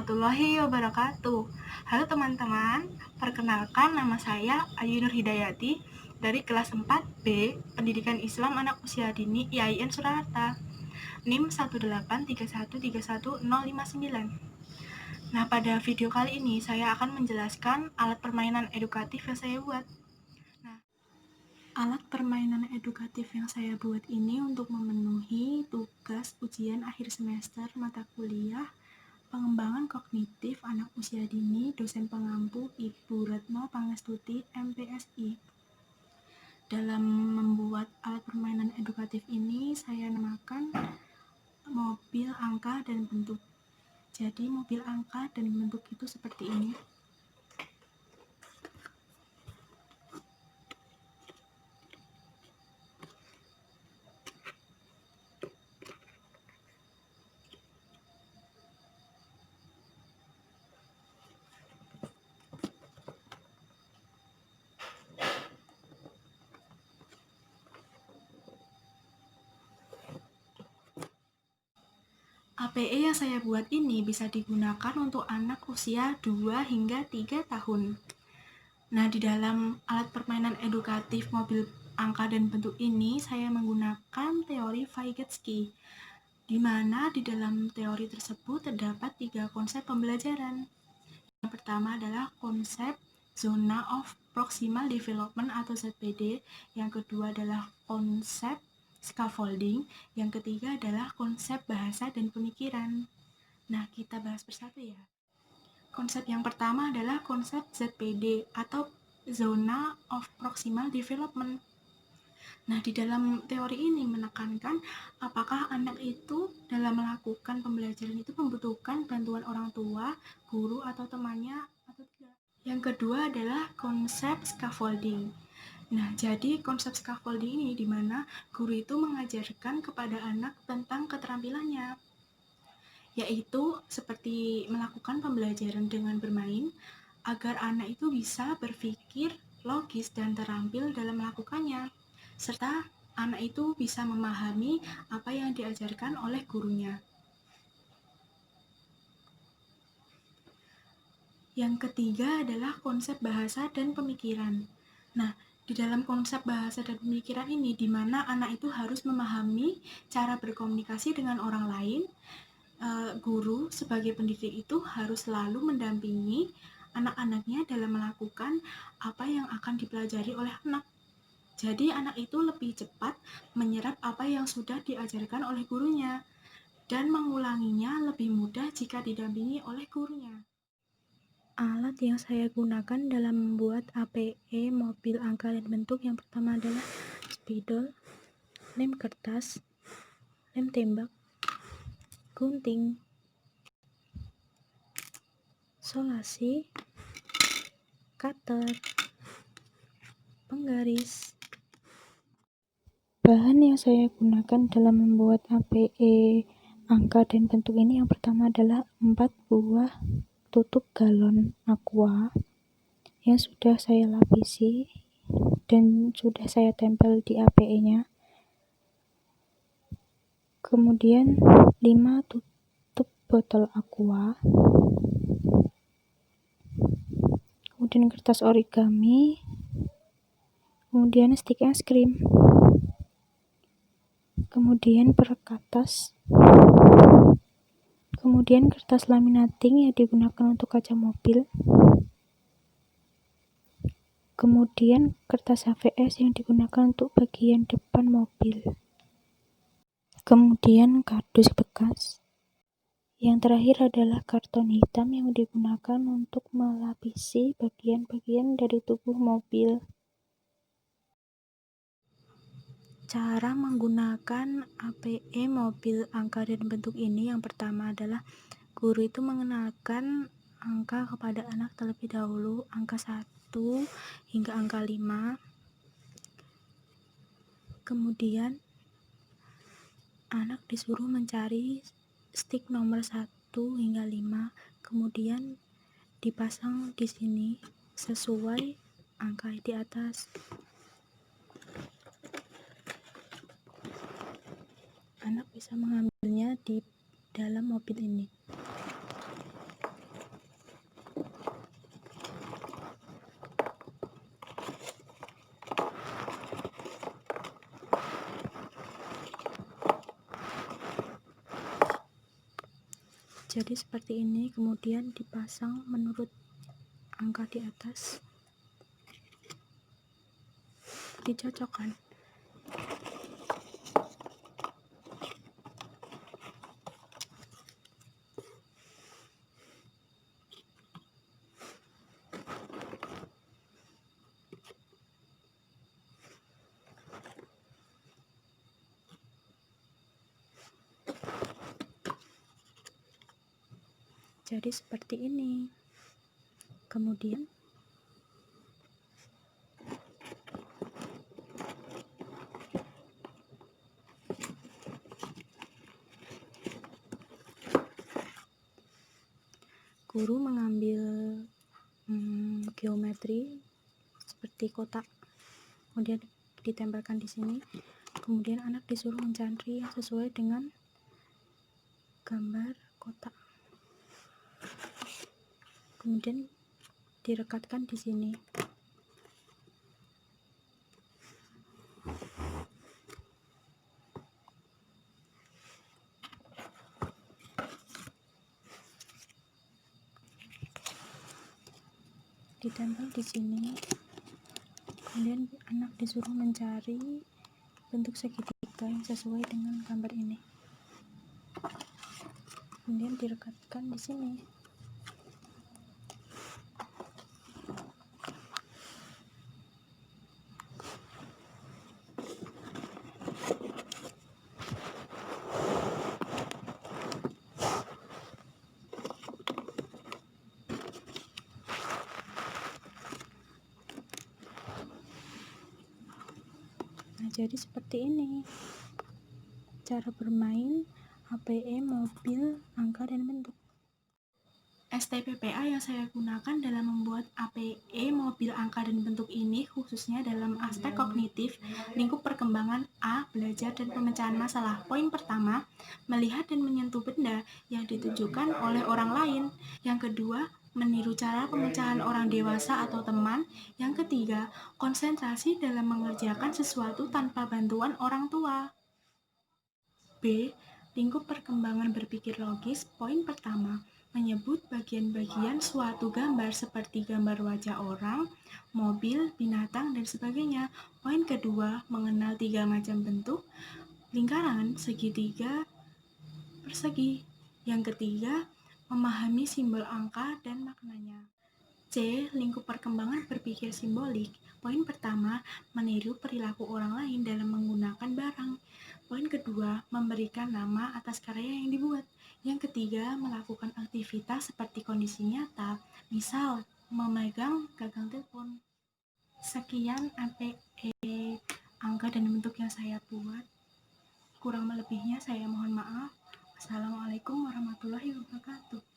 warahmatullahi wabarakatuh. Halo teman-teman, perkenalkan nama saya Ayu Nur Hidayati dari kelas 4B Pendidikan Islam Anak Usia Dini IAIN Surakarta, NIM 183131059. Nah, pada video kali ini saya akan menjelaskan alat permainan edukatif yang saya buat. Alat permainan edukatif yang saya buat ini untuk memenuhi tugas ujian akhir semester mata kuliah Pengembangan Kognitif Anak Usia Dini Dosen Pengampu Ibu Retno Pangestuti MPSI. Dalam membuat alat permainan edukatif ini, saya namakan mobil angka dan bentuk. Jadi mobil angka dan bentuk itu seperti ini. APE yang saya buat ini bisa digunakan untuk anak usia 2 hingga 3 tahun. Nah, di dalam alat permainan edukatif mobil angka dan bentuk ini, saya menggunakan teori Vygotsky, di mana di dalam teori tersebut terdapat 3 konsep pembelajaran. Yang pertama adalah konsep Zona of Proximal Development atau ZPD, yang kedua adalah konsep scaffolding, yang ketiga adalah konsep bahasa dan pemikiran. Nah, kita bahas persatu ya. Konsep yang pertama adalah konsep ZPD atau Zona of Proximal Development. Nah, di dalam teori ini menekankan apakah anak itu dalam melakukan pembelajaran itu membutuhkan bantuan orang tua, guru, atau temannya atau tidak. Yang kedua adalah konsep scaffolding. Nah, jadi konsep scaffolding ini di mana guru itu mengajarkan kepada anak tentang keterampilannya, yaitu seperti melakukan pembelajaran dengan bermain agar anak itu bisa berpikir logis dan terampil dalam melakukannya, serta anak itu bisa memahami apa yang diajarkan oleh gurunya. Yang ketiga adalah konsep bahasa dan pemikiran. Nah, di dalam konsep bahasa dan pemikiran ini, di mana anak itu harus memahami cara berkomunikasi dengan orang lain, guru sebagai pendidik itu harus selalu mendampingi anak-anaknya dalam melakukan apa yang akan dipelajari oleh anak. Jadi anak itu lebih cepat menyerap apa yang sudah diajarkan oleh gurunya dan mengulanginya lebih mudah jika didampingi oleh gurunya. Alat yang saya gunakan dalam membuat APE mobil angka dan bentuk yang pertama adalah spidol, lem kertas, lem tembak, gunting, solasi, cutter, penggaris. Bahan yang saya gunakan dalam membuat APE angka dan bentuk ini yang pertama adalah 4 buah tutup galon aqua yang sudah saya lapisi dan sudah saya tempel di APE-nya. Kemudian 5 tutup botol aqua. Kemudian kertas origami. Kemudian stik es krim. Kemudian perekat tas. Kemudian kertas laminating yang digunakan untuk kaca mobil. Kemudian kertas HVS yang digunakan untuk bagian depan mobil. Kemudian kardus bekas. Yang terakhir adalah karton hitam yang digunakan untuk melapisi bagian-bagian dari tubuh mobil. Cara menggunakan APE mobil angka dan bentuk ini yang pertama adalah guru itu mengenalkan angka kepada anak terlebih dahulu, angka 1 hingga angka 5. Kemudian anak disuruh mencari stik nomor 1 hingga 5, kemudian dipasang di sini sesuai angka di atas. Anak bisa mengambilnya di dalam mobil ini. Jadi seperti ini, kemudian dipasang menurut angka di atas, dicocokkan. Jadi seperti ini. Kemudian guru mengambil geometri seperti kotak, kemudian ditempelkan di sini. Kemudian anak disuruh mencari yang sesuai dengan gambar kotak. Kemudian direkatkan di sini. Ditempel di sini. Kemudian anak disuruh mencari bentuk segitiga yang sesuai dengan gambar ini. Kemudian direkatkan di sini. Nah, jadi seperti ini cara bermain APE mobil, angka, dan bentuk. STPPA yang saya gunakan dalam membuat APE mobil, angka, dan bentuk ini khususnya dalam aspek kognitif, lingkup perkembangan A, belajar dan pemecahan masalah. Poin pertama, melihat dan menyentuh benda yang ditujukan oleh orang lain. Yang kedua, meniru cara pemecahan orang dewasa atau teman. Yang ketiga, konsentrasi dalam mengerjakan sesuatu tanpa bantuan orang tua. B. Lingkup perkembangan berpikir logis. Poin pertama, menyebut bagian-bagian suatu gambar seperti gambar wajah orang, mobil, binatang, dan sebagainya. Poin kedua, mengenal 3 macam bentuk, lingkaran, segitiga, persegi. Yang ketiga, memahami simbol angka dan maknanya. C. Lingkup perkembangan berpikir simbolik. Poin pertama, meniru perilaku orang lain dalam menggunakan barang. Poin kedua, memberikan nama atas karya yang dibuat. Yang ketiga, melakukan aktivitas seperti kondisi nyata, misal memegang gagang telepon. Sekian APE angka dan bentuk yang saya buat. Kurang lebihnya saya mohon maaf. Assalamualaikum warahmatullahi wabarakatuh.